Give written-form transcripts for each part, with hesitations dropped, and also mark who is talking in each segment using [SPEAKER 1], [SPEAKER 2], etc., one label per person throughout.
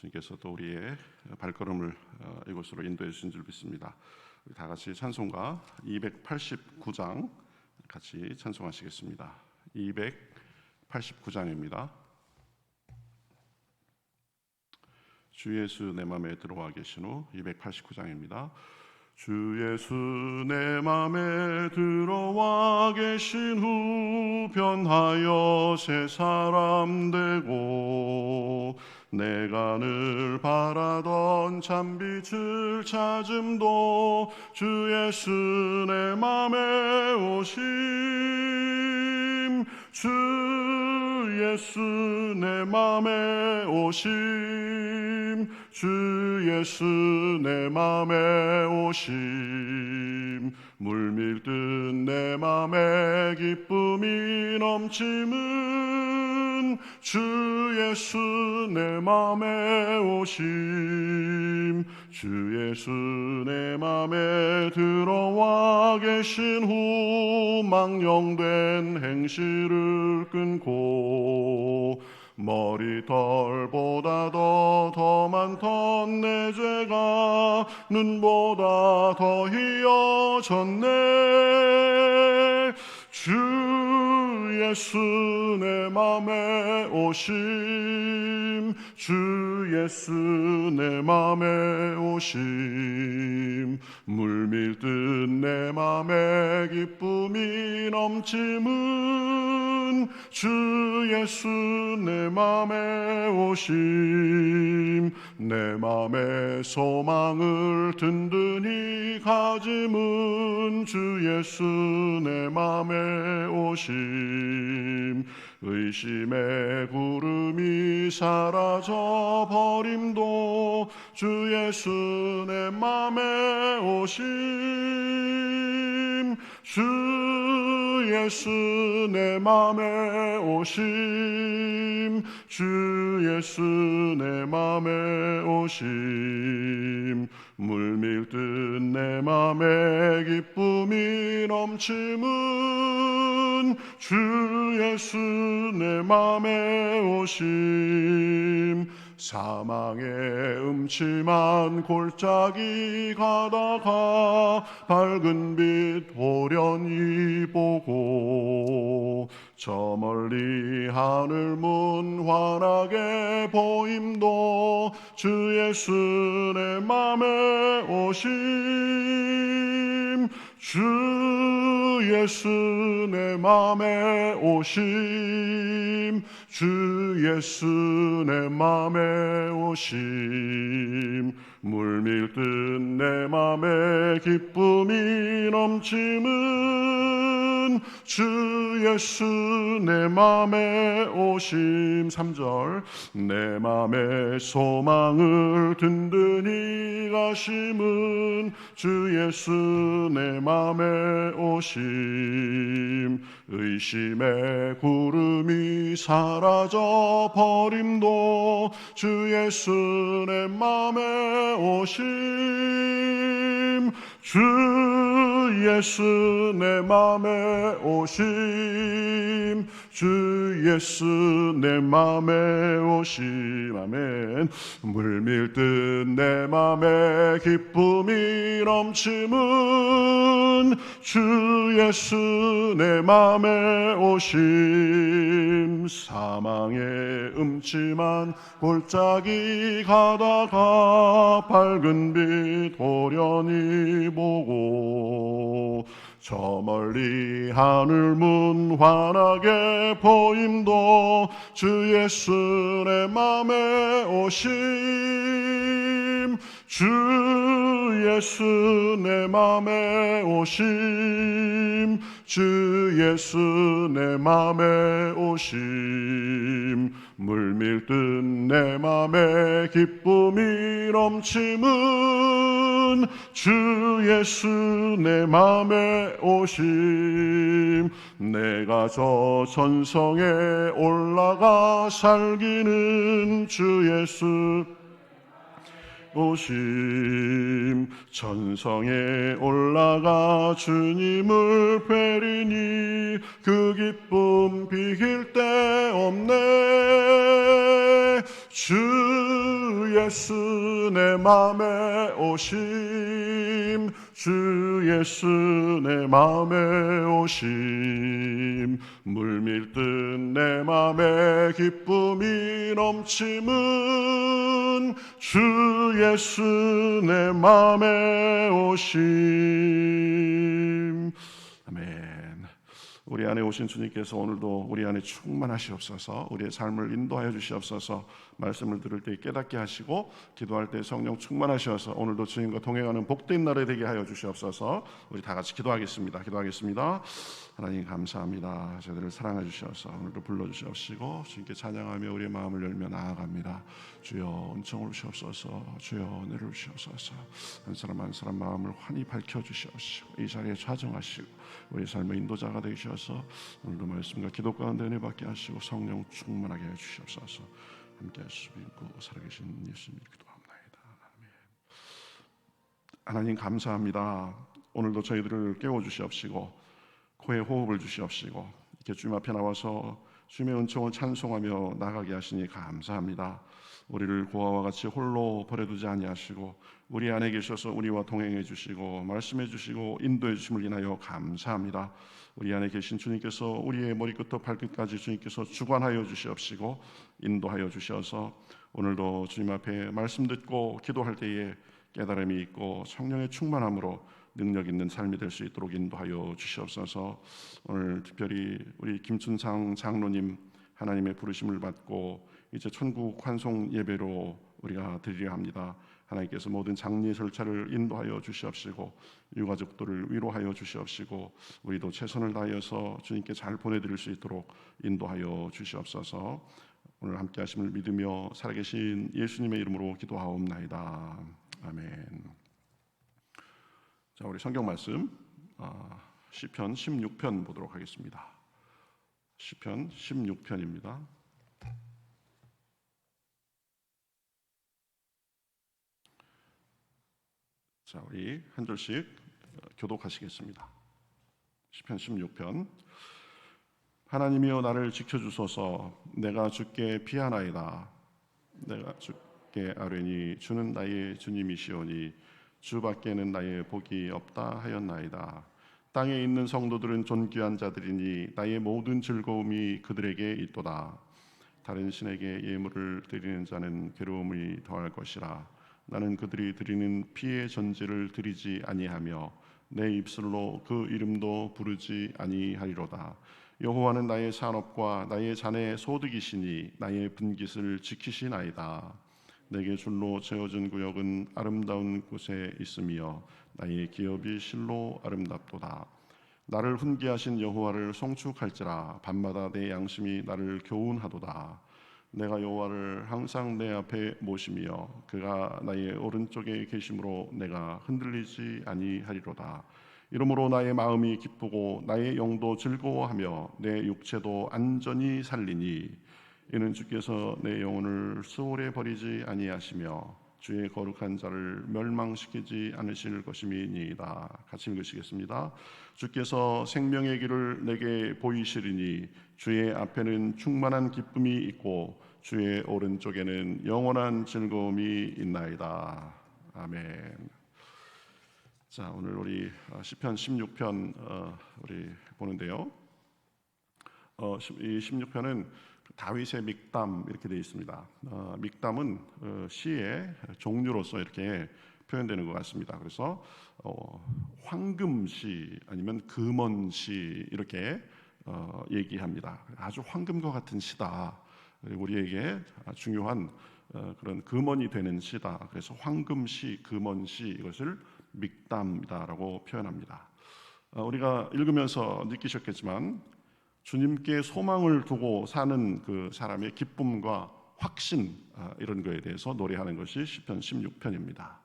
[SPEAKER 1] 주님께서 또 우리의 발걸음을 이곳으로 인도해 주신 줄 믿습니다. 우리 다 같이 찬송가 289장 같이 찬송하시겠습니다. 289장입니다. 주 예수 내 맘에 들어와 계신 후 289장입니다. 주 예수 내 맘에 들어와 계신 후 변하여 새 사람 되고 내가 늘 바라던 참빛을 찾음도 주 예수 내 맘에 오심 주 예수 내 맘에 오심 주 예수 내 맘에 오심 물밀듯 내 맘에 기쁨이 넘침은 주 예수 내 맘에 오심 주 예수 내 맘에 들어와 계신 후 망령된 행실을 끊고 머리털보다 더 많던 내 죄가 눈보다 더 희어졌네 주 예수 내 맘에 오심 주 예수 내 맘에 오심 물밀듯 내 맘에 기쁨이 넘침은 주 예수 내 맘에 오심 내 맘에 소망을 든든히 가짐은 주 예수 내 맘에 오심 의심의 구름이 사라져 버림도 주 예수 내 맘에 오심 주 예수 내 맘에 오심 주 예수 내 맘에 오심 물밀듯 내 맘에 기쁨이 넘침은 주 예수 내 맘에 오심 사망의 음침한 골짜기 가다가 밝은 빛 호련히 보고 저 멀리 하늘 문 환하게 보임도 주 예수 내 맘에 오심 주 예수 내 맘에 오심 주 예수 내 맘에 오심 물밀듯 내 맘에 기쁨이 넘침은 주 예수 내 맘에 오심 3절 내 맘에 소망을 든든히 가심은 주 예수 내 맘에 오심 의심의 구름이 사라져 버림도 주 예수 내 맘에 오심 주 예수 내 맘에 오심 주 예수 내 맘에 오심 아멘 물밀듯 내 맘에 기쁨이 넘침은 주 예수 내 맘에 오심 사망의 음침한 골짜기 가다가 밝은 빛 호련히 보고 저 멀리 하늘 문 환하게 보임도 주 예수 내 맘에 오심 주 예수 내 맘에 오심 주 예수 내 맘에 오심 물밀듯 내 맘에 기쁨이 넘침은 주 예수 내 맘에 오심 내가 저 전성에 올라가 살기는 주 예수 오심 전성에 올라가 주님을 뵈리니 그 기쁨 비길 데 없네 주 예수 내 맘에 오심, 주 예수 내 맘에 오심. 물밀듯 내 맘에 기쁨이 넘침은 주 예수 내 맘에 오심. 아멘. 우리 안에 오신 주님께서 오늘도 우리 안에 충만하시옵소서. 우리의 삶을 인도하여 주시옵소서. 말씀을 들을 때 깨닫게 하시고 기도할 때 성령 충만하셔서 오늘도 주님과 동행하는 복된 날이 되게 하여 주시옵소서. 우리 다 같이 기도하겠습니다. 하나님 감사합니다. 저희들을 사랑해 주셔서 오늘도 불러주시옵시고 주님께 찬양하며 우리의 마음을 열며 나아갑니다. 주여 은총을 주시옵소서. 주여 은혜를 주시옵소서. 한 사람 한 사람 마음을 환히 밝혀주시옵시고 이 자리에 좌정하시고 우리 삶의 인도자가 되시어서 오늘도 말씀과 기도 가운데 은혜 받게 하시고 성령 충만하게 해주시옵소서. 함께 하시고 살아계신 예수님 기도합니다. 아멘. 하나님 감사합니다. 오늘도 저희들을 깨워주시옵시고 코에 호흡을 주시옵시고 이렇게 주님 앞에 나와서 주님의 은총을 찬송하며 나가게 하시니 감사합니다. 우리를 고아와 같이 홀로 버려두지 아니하시고 우리 안에 계셔서 우리와 동행해 주시고 말씀해 주시고 인도해 주심을 인하여 감사합니다. 우리 안에 계신 주님께서 우리의 머리끝부터 발끝까지 주님께서 주관하여 주시옵시고 인도하여 주셔서 오늘도 주님 앞에 말씀 듣고 기도할 때에 깨달음이 있고 성령의 충만함으로 능력 있는 삶이 될 수 있도록 인도하여 주시옵소서. 오늘 특별히 우리 김춘상 장로님 하나님의 부르심을 받고 이제 천국 환송 예배로 우리가 드리려 합니다. 하나님께서 모든 장례 절차를 인도하여 주시옵시고 유가족들을 위로하여 주시옵시고 우리도 최선을 다하여서 주님께 잘 보내드릴 수 있도록 인도하여 주시옵소서. 오늘 함께 하심을 믿으며 살아계신 예수님의 이름으로 기도하옵나이다. 아멘. 자, 우리 성경 말씀 시편 16편 보도록 하겠습니다. 시편 16편입니다. 자, 우리 한 절씩 교독하시겠습니다. 시편 16편. 하나님이여 나를 지켜주소서. 내가 주께 피하나이다. 내가 주께 아뢰니 주는 나의 주님이시오니 주밖에는 나의 복이 없다 하였나이다. 땅에 있는 성도들은 존귀한 자들이니 나의 모든 즐거움이 그들에게 있도다. 다른 신에게 예물을 드리는 자는 괴로움이 더할 것이라. 나는 그들이 드리는 피의 전제를 드리지 아니하며 내 입술로 그 이름도 부르지 아니하리로다. 여호와는 나의 산업과 나의 잔의 소득이시니 나의 분깃을 지키시나이다. 내게 줄로 채워준 구역은 아름다운 곳에 있으며 나의 기업이 실로 아름답도다. 나를 훈계하신 여호와를 송축할지라. 밤마다 내 양심이 나를 교훈하도다. 내가 여호와를 항상 내 앞에 모시며 그가 나의 오른쪽에 계심으로 내가 흔들리지 아니하리로다. 이러므로 나의 마음이 기쁘고 나의 영도 즐거워하며 내 육체도 안전히 살리니 이는 주께서 내 영혼을 수월에 버리지 아니하시며 주의 거룩한 자를 멸망시키지 않으실 것임이니이다. 같이 읽으시겠습니다. 주께서 생명의 길을 내게 보이시리니 주의 앞에는 충만한 기쁨이 있고 주의 오른쪽에는 영원한 즐거움이 있나이다. 아멘. 자, 오늘 우리 시편 16편 우리 보는데요. 이 16편은 다윗의 믹담 이렇게 되어 있습니다. 믹담은 시의 종류로서 이렇게 표현되는 것 같습니다. 그래서 황금시 아니면 금언시 이렇게 얘기합니다. 아주 황금과 같은 시다. 우리에게 중요한 그런 금언이 되는 시다. 그래서 황금시, 금언시 이것을 믹담이다라고 표현합니다. 우리가 읽으면서 느끼셨겠지만 주님께 소망을 두고 사는 그 사람의 기쁨과 확신 이런 거에 대해서 노래하는 것이 시편 16편입니다.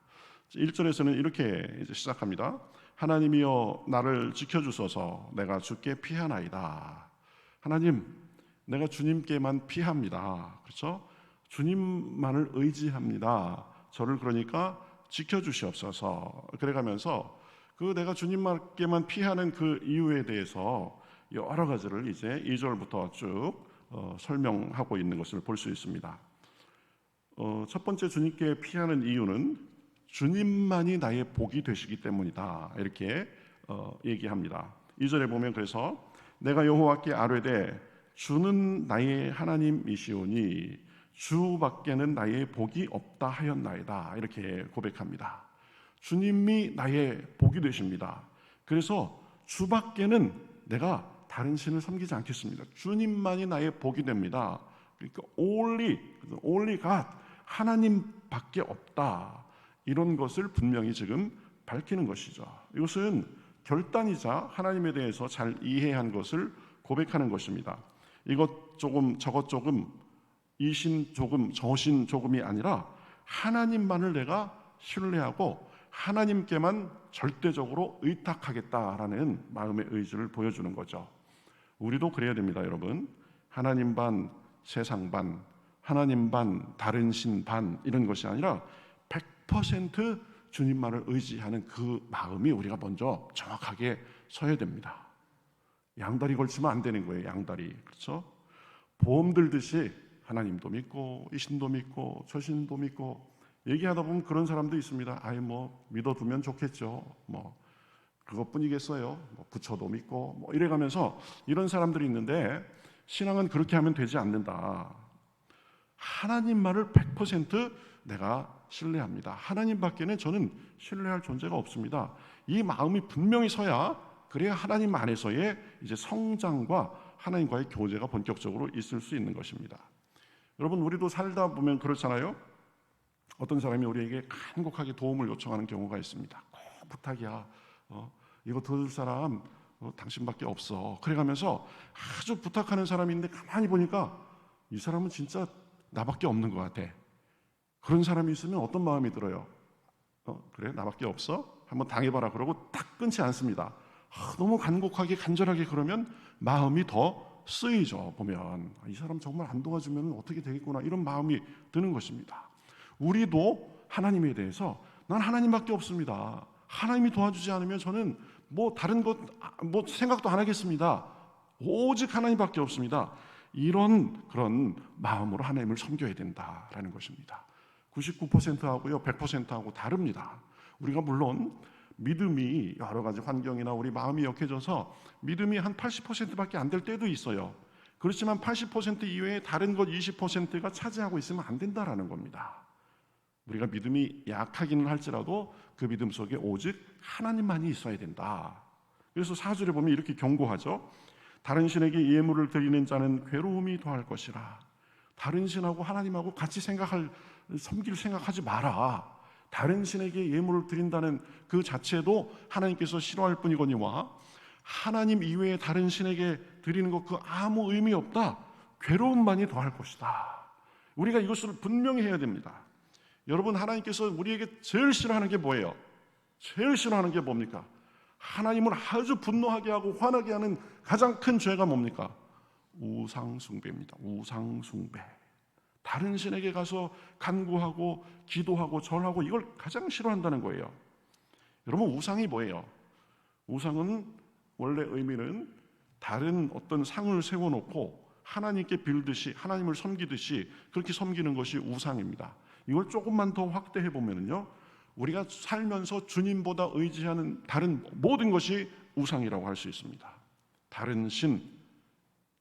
[SPEAKER 1] 1절에서는 이렇게 이제 시작합니다. 하나님이여 나를 지켜주소서. 내가 주께 피하나이다. 하나님, 내가 주님께만 피합니다. 그렇죠? 주님만을 의지합니다. 저를 그러니까 지켜주시옵소서. 그래가면서 그 내가 주님께만 피하는 그 이유에 대해서 여러 가지를 이제 2절부터 쭉 설명하고 있는 것을 볼 수 있습니다. 첫 번째 주님께 피하는 이유는 주님만이 나의 복이 되시기 때문이다. 이렇게 얘기합니다. 2절에 보면 그래서 내가 여호와께 아뢰되 주는 나의 하나님이시오니 주밖에는 나의 복이 없다 하였나이다. 이렇게 고백합니다. 주님이 나의 복이 되십니다. 그래서 주밖에는 내가 다른 신을 섬기지 않겠습니다. 주님만이 나의 복이 됩니다. 그러니까 only God, 하나님밖에 없다. 이런 것을 분명히 지금 밝히는 것이죠. 이것은 결단이자 하나님에 대해서 잘 이해한 것을 고백하는 것입니다. 이것 조금 저것 조금 이신 조금 저신 조금이 아니라 하나님만을 내가 신뢰하고 하나님께만 절대적으로 의탁하겠다라는 마음의 의지를 보여주는 거죠. 우리도 그래야 됩니다, 여러분. 하나님 반, 세상 반, 하나님 반, 다른 신 반 이런 것이 아니라 100% 주님만을 의지하는 그 마음이 우리가 먼저 정확하게 서야 됩니다. 양다리 걸치면 안 되는 거예요. 양다리. 그렇죠? 보험 들듯이 하나님도 믿고 이 신도 믿고 저 신도 믿고 얘기하다 보면 그런 사람도 있습니다. 아이 뭐 믿어두면 좋겠죠. 뭐 그것뿐이겠어요. 뭐 부처도 믿고 뭐 이래가면서 이런 사람들이 있는데 신앙은 그렇게 하면 되지 않는다. 하나님만을 100% 내가 신뢰합니다. 하나님밖에는 저는 신뢰할 존재가 없습니다. 이 마음이 분명히 서야 그래야 하나님 안에서의 이제 성장과 하나님과의 교제가 본격적으로 있을 수 있는 것입니다. 여러분 우리도 살다 보면 그렇잖아요. 어떤 사람이 우리에게 간곡하게 도움을 요청하는 경우가 있습니다. 꼭 부탁이야. 이거 도와줄 사람 당신밖에 없어. 그래가면서 아주 부탁하는 사람인데 가만히 보니까 이 사람은 진짜 나밖에 없는 것 같아. 그런 사람이 있으면 어떤 마음이 들어요? 그래 나밖에 없어? 한번 당해봐라 그러고 딱 끊지 않습니다. 너무 간곡하게 간절하게 그러면 마음이 더 쓰이죠. 보면 이 사람 정말 안 도와주면 어떻게 되겠구나 이런 마음이 드는 것입니다. 우리도 하나님에 대해서 난 하나님밖에 없습니다. 하나님이 도와주지 않으면 저는 뭐 다른 것 뭐 생각도 안 하겠습니다. 오직 하나님밖에 없습니다. 이런 그런 마음으로 하나님을 섬겨야 된다라는 것입니다. 99%하고요 100%하고 다릅니다. 우리가 물론 믿음이 여러 가지 환경이나 우리 마음이 약해져서 믿음이 한 80%밖에 안 될 때도 있어요. 그렇지만 80% 이외에 다른 것 20%가 차지하고 있으면 안 된다라는 겁니다. 우리가 믿음이 약하기는 할지라도 그 믿음 속에 오직 하나님만이 있어야 된다. 그래서 4절에 보면 이렇게 경고하죠. 다른 신에게 예물을 드리는 자는 괴로움이 더할 것이라. 다른 신하고 하나님하고 같이 섬길 생각하지 마라. 다른 신에게 예물을 드린다는 그 자체도 하나님께서 싫어할 뿐이거니와 하나님 이외에 다른 신에게 드리는 것 그 아무 의미 없다. 괴로움만이 더할 것이다. 우리가 이것을 분명히 해야 됩니다. 여러분 하나님께서 우리에게 제일 싫어하는 게 뭐예요? 제일 싫어하는 게 뭡니까? 하나님을 아주 분노하게 하고 화나게 하는 가장 큰 죄가 뭡니까? 우상숭배입니다. 우상숭배. 다른 신에게 가서 간구하고 기도하고 절하고 이걸 가장 싫어한다는 거예요. 여러분 우상이 뭐예요? 우상은 원래 의미는 다른 어떤 상을 세워놓고 하나님께 빌듯이 하나님을 섬기듯이 그렇게 섬기는 것이 우상입니다. 이걸 조금만 더 확대해 보면요, 우리가 살면서 주님보다 의지하는 다른 모든 것이 우상이라고 할 수 있습니다. 다른 신,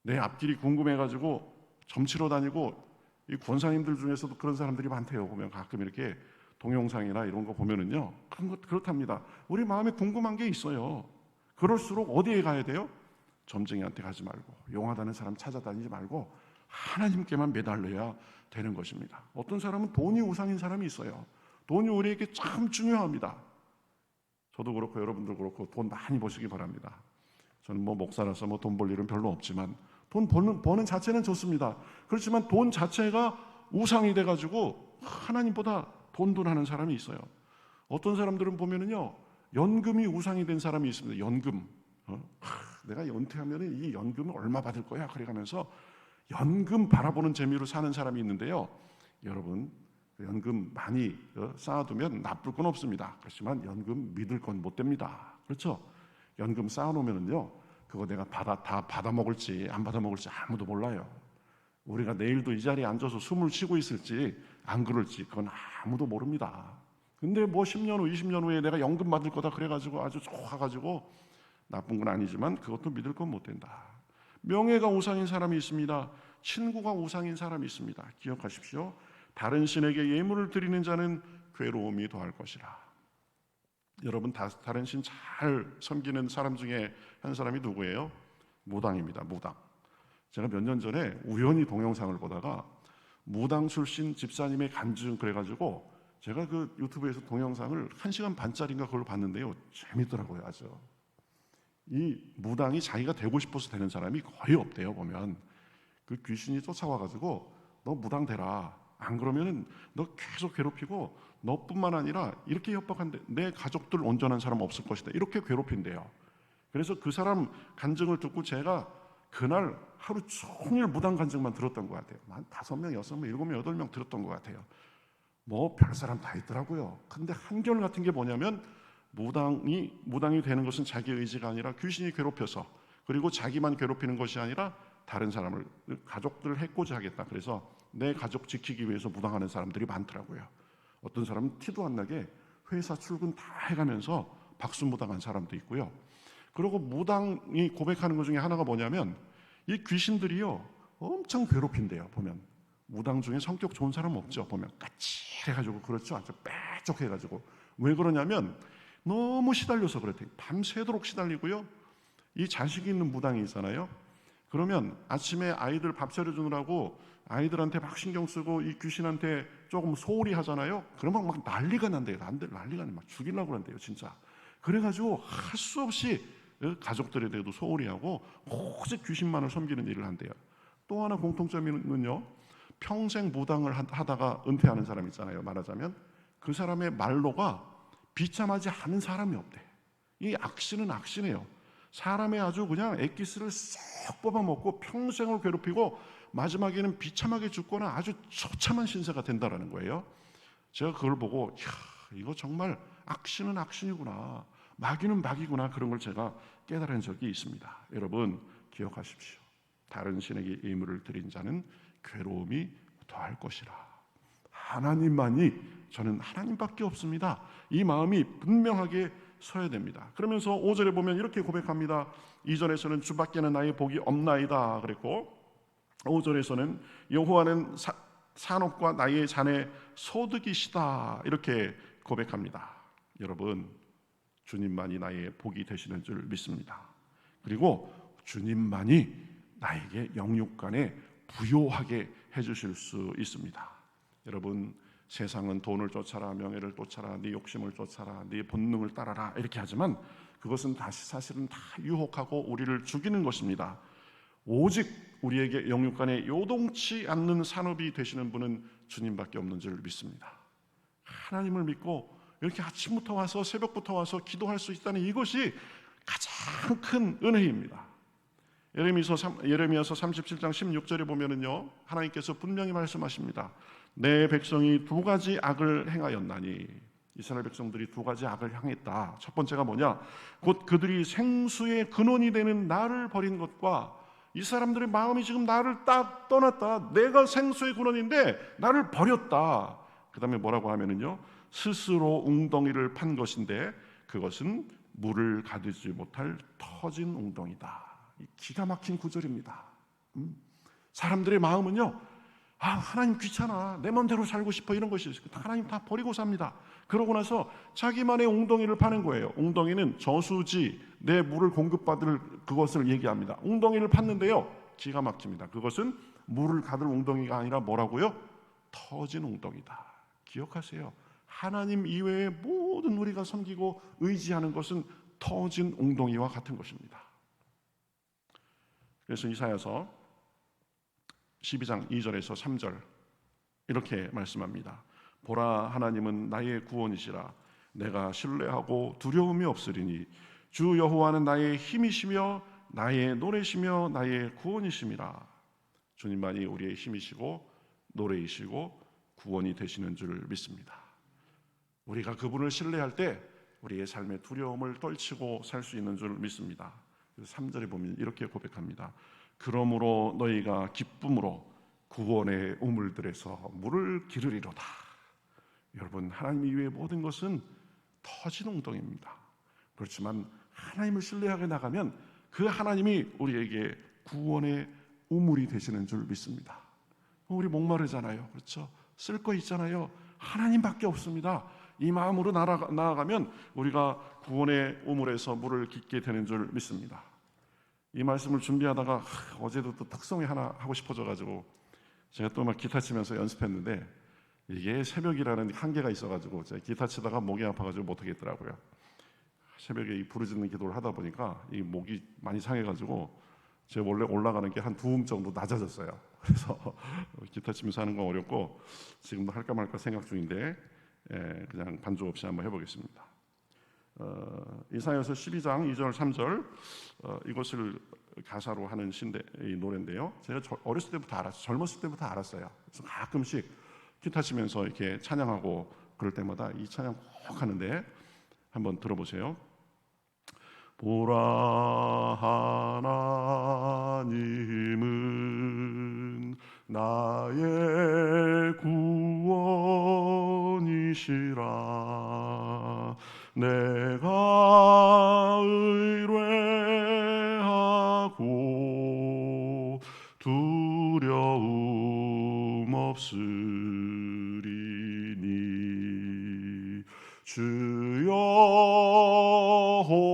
[SPEAKER 1] 내 앞길이 궁금해가지고 점치러 다니고 이 권사님들 중에서도 그런 사람들이 많대요. 보면 가끔 이렇게 동영상이나 이런 거 보면은요, 그렇답니다. 우리 마음에 궁금한 게 있어요. 그럴수록 어디에 가야 돼요? 점쟁이한테 가지 말고 용하다는 사람 찾아다니지 말고 하나님께만 매달려야 되는 것입니다. 어떤 사람은 돈이 우상인 사람이 있어요. 돈이 우리에게 참 중요합니다. 저도 그렇고 여러분도 그렇고 돈 많이 버시기 바랍니다. 저는 뭐 목사라서 뭐 돈 벌 일은 별로 없지만 돈 버는 자체는 좋습니다. 그렇지만 돈 자체가 우상이 돼가지고 하나님보다 돈하는 사람이 있어요. 어떤 사람들은 보면은요, 연금이 우상이 된 사람이 있습니다. 연금. 내가 은퇴하면 이 연금을 얼마 받을 거야? 그래가면서 연금 바라보는 재미로 사는 사람이 있는데요. 여러분, 연금 많이 쌓아두면 나쁠 건 없습니다. 그렇지만 연금 믿을 건 못 됩니다. 그렇죠? 연금 쌓아놓으면요, 그거 내가 다 받아 먹을지 안 받아 먹을지 아무도 몰라요. 우리가 내일도 이 자리에 앉아서 숨을 쉬고 있을지 안 그럴지 그건 아무도 모릅니다. 근데 뭐 10년 후, 20년 후에 내가 연금 받을 거다 그래가지고 아주 좋아가지고 나쁜 건 아니지만 그것도 믿을 건 못 된다. 명예가 우상인 사람이 있습니다. 친구가 우상인 사람이 있습니다. 기억하십시오. 다른 신에게 예물을 드리는 자는 괴로움이 더할 것이라. 여러분 다른 신 잘 섬기는 사람 중에 한 사람이 누구예요? 무당입니다. 무당. 제가 몇 년 전에 우연히 동영상을 보다가 무당 출신 집사님의 간증 그래가지고 제가 그 유튜브에서 동영상을 1시간 반짜리인가 그걸 봤는데요. 재밌더라고요. 아주. 이 무당이 자기가 되고 싶어서 되는 사람이 거의 없대요. 보면 그 귀신이 쫓아와가지고 너 무당 되라. 안 그러면은 너 계속 괴롭히고 너뿐만 아니라 이렇게 협박한데 내 가족들 온전한 사람 없을 것이다. 이렇게 괴롭힌대요. 그래서 그 사람 간증을 듣고 제가 그날 하루 종일 무당 간증만 들었던 것 같아요. 한 5명, 6명, 7명, 8명 들었던 것 같아요. 뭐 별 사람 다 있더라고요. 근데 한결 같은 게 뭐냐면 무당이 되는 것은 자기 의지가 아니라 귀신이 괴롭혀서, 그리고 자기만 괴롭히는 것이 아니라 다른 사람을, 가족들을 해코지 하겠다. 그래서 내 가족 지키기 위해서 무당하는 사람들이 많더라고요. 어떤 사람은 티도 안 나게 회사 출근 다 해가면서 박수무당한 사람도 있고요. 그리고 무당이 고백하는 것 중에 하나가 뭐냐면 이 귀신들이요 엄청 괴롭힌대요. 보면 무당 중에 성격 좋은 사람 없죠. 보면 까칠해가지고, 그렇죠, 아주 빼쪽해가지고. 왜 그러냐면 너무 시달려서 그렇대요. 밤새도록 시달리고요. 이 자식이 있는 무당이 있잖아요. 그러면 아침에 아이들 밥 차려주느라고 아이들한테 막 신경 쓰고 이 귀신한테 조금 소홀히 하잖아요. 그러면 막 난리가 난대요. 난리가 막 죽이려고 그런대요, 진짜. 그래가지고 할 수 없이 가족들에 대해도 소홀히 하고 오직 귀신만을 섬기는 일을 한대요. 또 하나 공통점은요, 평생 무당을 하다가 은퇴하는 사람 있잖아요. 말하자면 그 사람의 말로가 비참하지 않은 사람이 없대. 이 악신은 악신이에요. 사람의 아주 그냥 엑기스를 쏙 뽑아먹고 평생을 괴롭히고 마지막에는 비참하게 죽거나 아주 처참한 신세가 된다라는 거예요. 제가 그걸 보고 이거 정말 악신은 악신이구나, 마귀는 마귀구나, 그런 걸 제가 깨달은 적이 있습니다. 여러분 기억하십시오. 다른 신에게 예물을 드린 자는 괴로움이 더할 것이라. 하나님만이, 저는 하나님밖에 없습니다. 이 마음이 분명하게 서야 됩니다. 그러면서 5절에 보면 이렇게 고백합니다. 2절에서는 주밖에는 나의 복이 없나이다 그랬고, 5절에서는 여호와는 산업과 나의 잔의 소득이시다 이렇게 고백합니다. 여러분 주님만이 나의 복이 되시는 줄 믿습니다. 그리고 주님만이 나에게 영육간에 부요하게 해주실 수 있습니다. 여러분 세상은 돈을 쫓아라, 명예를 쫓아라, 네 욕심을 쫓아라, 네 본능을 따라라 이렇게 하지만 그것은 사실은 다 유혹하고 우리를 죽이는 것입니다. 오직 우리에게 영육간에 요동치 않는 산업이 되시는 분은 주님밖에 없는 줄 믿습니다. 하나님을 믿고 이렇게 아침부터 와서 새벽부터 와서 기도할 수 있다는 이것이 가장 큰 은혜입니다. 예레미야서 37장 16절에 보면은요, 하나님께서 분명히 말씀하십니다. 내 백성이 2가지 악을 행하였나니, 이스라엘 백성들이 2가지 악을 행했다. 첫 번째가 뭐냐? 곧 그들이 생수의 근원이 되는 나를 버린 것과, 이 사람들의 마음이 지금 나를 딱 떠났다. 내가 생수의 근원인데 나를 버렸다. 그 다음에 뭐라고 하면은요, 스스로 웅덩이를 판 것인데 그것은 물을 가두지 못할 터진 웅덩이다. 기가 막힌 구절입니다. 사람들의 마음은요, 하나님 귀찮아, 내 맘대로 살고 싶어, 이런 것이 있어요. 하나님 다 버리고 삽니다. 그러고 나서 자기만의 웅덩이를 파는 거예요. 웅덩이는 저수지, 내 물을 공급받을 그것을 얘기합니다. 웅덩이를 팠는데요, 기가 막힙니다. 그것은 물을 가둘 웅덩이가 아니라 뭐라고요? 터진 웅덩이다. 기억하세요. 하나님 이외의 모든 우리가 섬기고 의지하는 것은 터진 웅덩이와 같은 것입니다. 그래서 이사야서 12장 2절에서 3절 이렇게 말씀합니다. 보라, 하나님은 나의 구원이시라. 내가 신뢰하고 두려움이 없으리니 주 여호와는 나의 힘이시며 나의 노래시며 나의 구원이심이라. 주님만이 우리의 힘이시고 노래이시고 구원이 되시는 줄 믿습니다. 우리가 그분을 신뢰할 때 우리의 삶의 두려움을 떨치고 살 수 있는 줄 믿습니다. 3절에 보면 이렇게 고백합니다. 그러므로 너희가 기쁨으로 구원의 우물들에서 물을 기르리로다. 여러분, 하나님 이외의 모든 것은 터지농동입니다. 그렇지만 하나님을 신뢰하게 나가면 그 하나님이 우리에게 구원의 우물이 되시는 줄 믿습니다. 우리 목마르잖아요. 그렇죠? 쓸 거 있잖아요. 하나님밖에 없습니다. 이 마음으로 나아가면 우리가 구원의 우물에서 물을 깃게 되는 줄 믿습니다. 이 말씀을 준비하다가 어제도 또 특송이 하나 하고 싶어져가지고 제가 또 막 기타 치면서 연습했는데 이게 새벽이라는 한계가 있어가지고 제가 기타 치다가 목이 아파가지고 못하겠더라고요. 새벽에 이 부르짖는 기도를 하다 보니까 이 목이 많이 상해가지고 제가 원래 올라가는 게 한 2음 정도 낮아졌어요. 그래서 기타 치면서 하는 건 어렵고 지금도 할까 말까 생각 중인데 그냥 반주 없이 한번 해보겠습니다. 이사야서 12장 2절 3절 이것을 가사로 하는 이 노래인데요. 제가 어렸을 때부터 알았어요. 젊었을 때부터 알았어요. 그래서 가끔씩 기타 치면서 이렇게 찬양하고 그럴 때마다 이 찬양 꼭 하는데 한번 들어보세요. 보라, 하나님은 나의 구원이시라. 내가 의뢰하고 두려움 없으리니 주 여호와는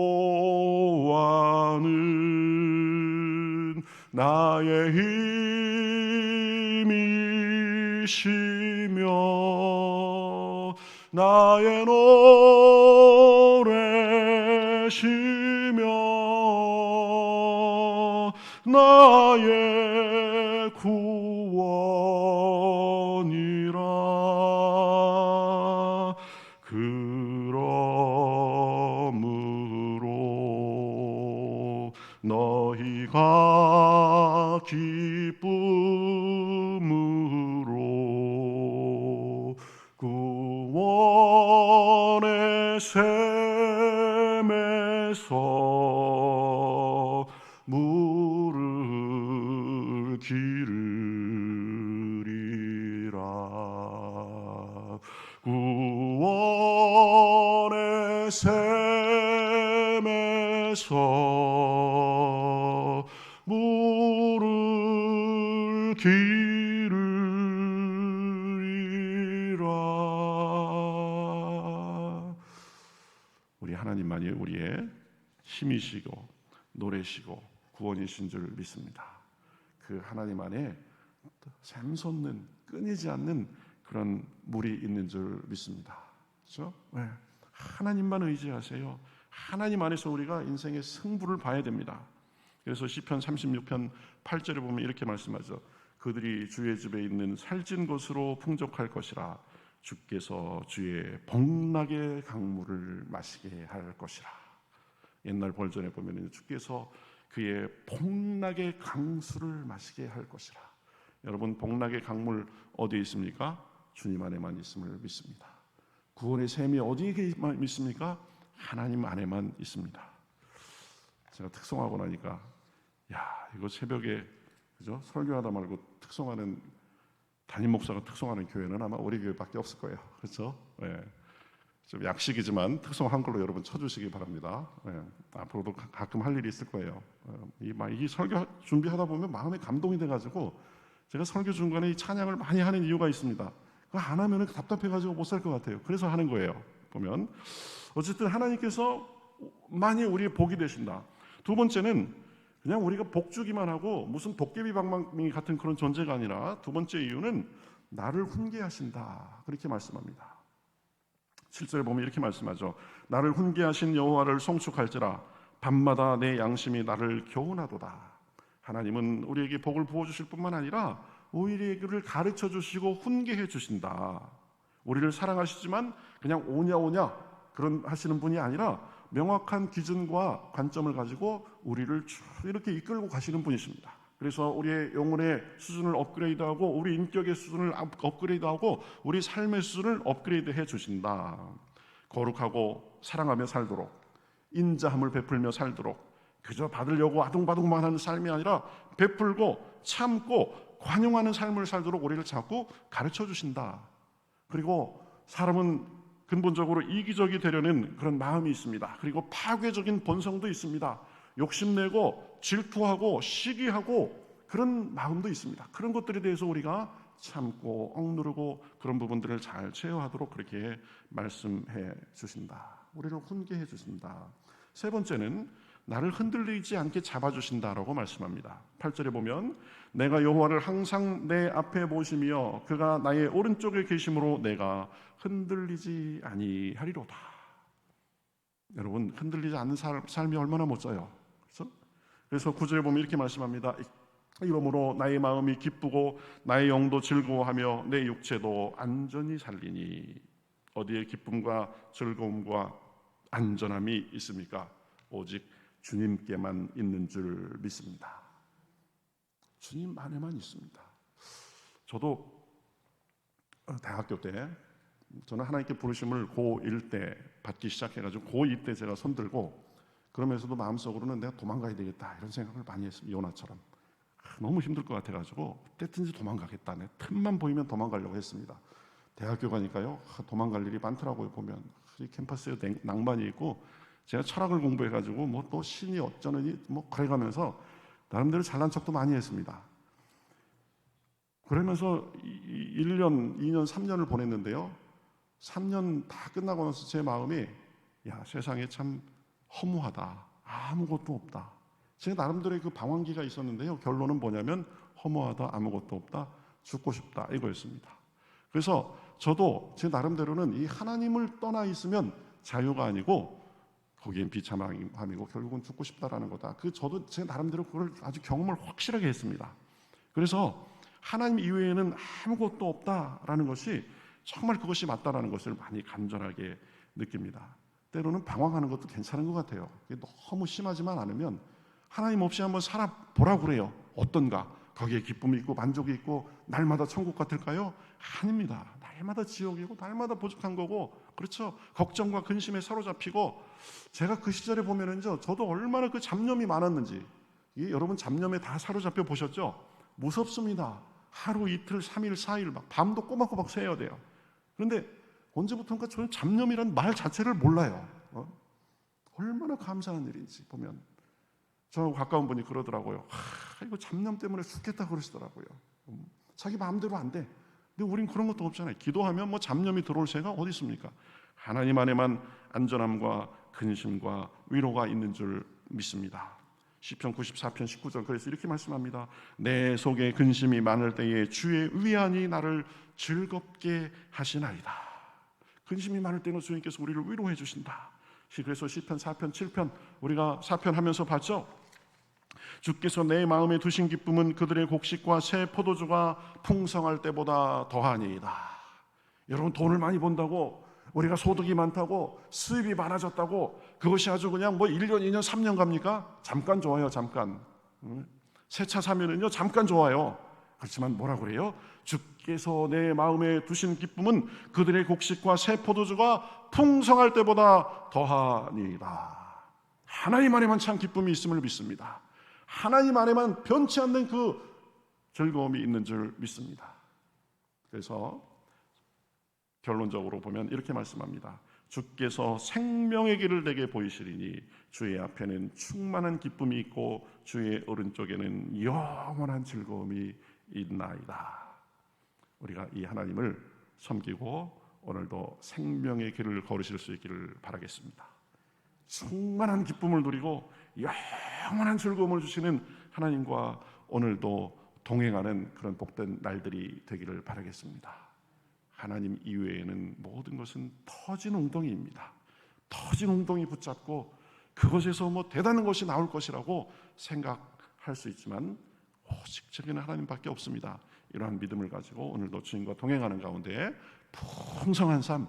[SPEAKER 1] 나의 힘이시며 나의 노래시며 나의 구원이라. 그러므로 너희가 기쁨으로 구원의 샘에서 물을 기르리라. 구원의 샘에서 물을 기르리라. 우리 하나님만이 우리의 힘이시고 노래시고 구원이신 줄 믿습니다. 그 하나님 안에 샘솟는 끊이지 않는 그런 물이 있는 줄 믿습니다. 그렇죠? 네. 하나님만 의지하세요. 하나님 안에서 우리가 인생의 승부를 봐야 됩니다. 그래서 시편 36편 8절에 보면 이렇게 말씀하죠. 그들이 주의 집에 있는 살찐 것으로 풍족할 것이라. 주께서 주의 복락의 강물을 마시게 할 것이라. 옛날 벌전에 보면 주께서 그의 복락의 강수를 마시게 할 것이라. 여러분, 복락의 강물 어디에 있습니까? 주님 안에만 있음을 믿습니다. 구원의 샘이 어디에 있습니까? 하나님 안에만 있습니다. 제가 특송하고 나니까 이거 새벽에 그죠? 설교하다 말고 특송하는 담임 목사가 특송하는 교회는 아마 우리 교회밖에 없을 거예요. 그렇죠? 네. 좀 약식이지만 특송한 걸로 여러분 쳐주시기 바랍니다. 네. 앞으로도 가끔 할 일이 있을 거예요. 이 설교 준비하다 보면 마음에 감동이 돼가지고 제가 설교 중간에 이 찬양을 많이 하는 이유가 있습니다. 그거 안 하면 답답해가지고 못 살 것 같아요. 그래서 하는 거예요. 보면 어쨌든 하나님께서 많이 우리의 복이 되신다. 두 번째는 그냥 우리가 복 주기만 하고 무슨 도깨비 방망이 같은 그런 존재가 아니라 두 번째 이유는 나를 훈계하신다. 그렇게 말씀합니다. 7절에 보면 이렇게 말씀하죠. 나를 훈계하신 여호와를 송축할지라. 밤마다 내 양심이 나를 교훈하도다. 하나님은 우리에게 복을 부어주실 뿐만 아니라 오히려 가르쳐 주시고 훈계해 주신다. 우리를 사랑하시지만 그냥 오냐 그런 하시는 분이 아니라 명확한 기준과 관점을 가지고 우리를 쭉 이렇게 이끌고 가시는 분이십니다. 그래서 우리의 영혼의 수준을 업그레이드하고 우리 인격의 수준을 업그레이드하고 우리 삶의 수준을 업그레이드해 주신다. 거룩하고 사랑하며 살도록, 인자함을 베풀며 살도록, 그저 받으려고 아둥바둥만 하는 삶이 아니라 베풀고 참고 관용하는 삶을 살도록 우리를 자꾸 가르쳐 주신다. 그리고 사람은 근본적으로 이기적이 되려는 그런 마음이 있습니다. 그리고 파괴적인 본성도 있습니다. 욕심내고 질투하고 시기하고 그런 마음도 있습니다. 그런 것들에 대해서 우리가 참고 억누르고 그런 부분들을 잘 제어하도록 그렇게 말씀해 주신다. 우리를 훈계해 주신다. 세 번째는 나를 흔들리지 않게 잡아주신다라고 말씀합니다. 8절에 보면 내가 여호와를 항상 내 앞에 모시며 그가 나의 오른쪽에 계심으로 내가 흔들리지 아니하리로다. 여러분, 흔들리지 않는 삶이 얼마나 멋져요. 그렇죠? 그래서 9절에 보면 이렇게 말씀합니다. 이러므로 나의 마음이 기쁘고 나의 영도 즐거워하며 내 육체도 안전히 살리니. 어디에 기쁨과 즐거움과 안전함이 있습니까? 오직 주님께만 있는 줄 믿습니다. 주님 안에만 있습니다. 저도 대학교 때 저는 하나님께 부르심을 고1 때 받기 시작해가지고 고2 때 제가 손들고 그러면서도 마음속으로는 내가 도망가야 되겠다 이런 생각을 많이 했습니다. 요나처럼 너무 힘들 것 같아가지고 때든지 도망가겠다. 내 틈만 보이면 도망가려고 했습니다. 대학교 가니까요 도망갈 일이 많더라고요. 보면 이 캠퍼스에 낭만이 있고 제가 철학을 공부해가지고 뭐 또 신이 어쩌느니 뭐 그래가면서 나름대로 잘난 척도 많이 했습니다. 그러면서 1년, 2년, 3년을 보냈는데요. 3년 다 끝나고 나서 제 마음이 야 세상에 참 허무하다. 아무것도 없다. 제 나름대로의 그 방황기가 있었는데요. 결론은 뭐냐면 허무하다. 아무것도 없다. 죽고 싶다. 이거였습니다. 그래서 저도 제 나름대로는 이 하나님을 떠나 있으면 자유가 아니고 거기엔 비참함이고 결국은 죽고 싶다라는 거다. 저도 제 나름대로 그걸 아주 경험을 확실하게 했습니다. 그래서 하나님 이외에는 아무것도 없다라는 것이 정말 그것이 맞다라는 것을 많이 간절하게 느낍니다. 때로는 방황하는 것도 괜찮은 것 같아요. 너무 심하지만 않으면 하나님 없이 한번 살아보라고 그래요. 어떤가? 거기에 기쁨이 있고 만족이 있고 날마다 천국 같을까요? 아닙니다. 날마다 지옥이고 날마다 부족한 거고 그렇죠. 걱정과 근심에 사로잡히고 제가 그 시절에 보면은요 저도 얼마나 그 잡념이 많았는지 여러분 잡념에 다 사로잡혀 보셨죠? 무섭습니다. 하루 이틀 3일 4일 막 밤도 꼬박꼬박 새야 돼요. 그런데 언제부턴가 저는 잡념이란 말 자체를 몰라요. 얼마나 감사한 일인지 보면 저하고 가까운 분이 그러더라고요. 이거 잡념 때문에 죽겠다 그러시더라고요. 자기 마음대로 안 돼. 근데 우린 그런 것도 없잖아요. 기도하면 뭐 잡념이 들어올 새가 어디 있습니까? 하나님 안에만 안전함과 근심과 위로가 있는 줄 믿습니다. 시편 94편 19절 그래서 이렇게 말씀합니다. 내 속에 근심이 많을 때에 주의 위안이 나를 즐겁게 하시나이다. 근심이 많을 때는 주님께서 우리를 위로해 주신다. 그래서 시편 4편 7편 우리가 4편 하면서 봤죠. 주께서 내 마음에 두신 기쁨은 그들의 곡식과 새 포도주가 풍성할 때보다 더하니이다. 여러분 돈을 많이 번다고 우리가 소득이 많다고 수입이 많아졌다고 그것이 아주 그냥 뭐 1년, 2년, 3년 갑니까? 잠깐 좋아요. 잠깐. 새 차 사면은요 잠깐 좋아요. 그렇지만 뭐라고 그래요? 주께서 내 마음에 두신 기쁨은 그들의 곡식과 새 포도주가 풍성할 때보다 더하니이다. 하나님 안에만 참 기쁨이 있음을 믿습니다. 하나님 안에만 변치 않는 그 즐거움이 있는 줄 믿습니다. 그래서 결론적으로 보면 이렇게 말씀합니다. 주께서 생명의 길을 내게 보이시리니 주의 앞에는 충만한 기쁨이 있고 주의 오른쪽에는 영원한 즐거움이 있나이다. 우리가 이 하나님을 섬기고 오늘도 생명의 길을 걸으실 수 있기를 바라겠습니다. 충만한 기쁨을 누리고 영원한 즐거움을 주시는 하나님과 오늘도 동행하는 그런 복된 날들이 되기를 바라겠습니다. 하나님 이외에는 모든 것은 터진 웅덩이입니다. 터진 웅덩이 붙잡고 그것에서 뭐 대단한 것이 나올 것이라고 생각할 수 있지만 오직 저기는 하나님밖에 없습니다. 이러한 믿음을 가지고 오늘도 주님과 동행하는 가운데 풍성한 삶,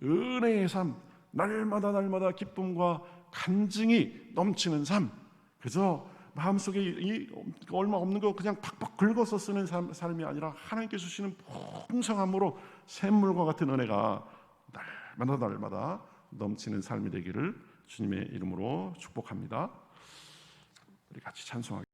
[SPEAKER 1] 은혜의 삶, 날마다 기쁨과 간증이 넘치는 삶, 그저 마음속에 얼마 없는 거 그냥 팍팍 긁어서 쓰는 삶이 아니라 하나님께 주시는 풍성함으로 샘물과 같은 은혜가 날마다 넘치는 삶이 되기를 주님의 이름으로 축복합니다. 우리 같이 찬송하겠습니다.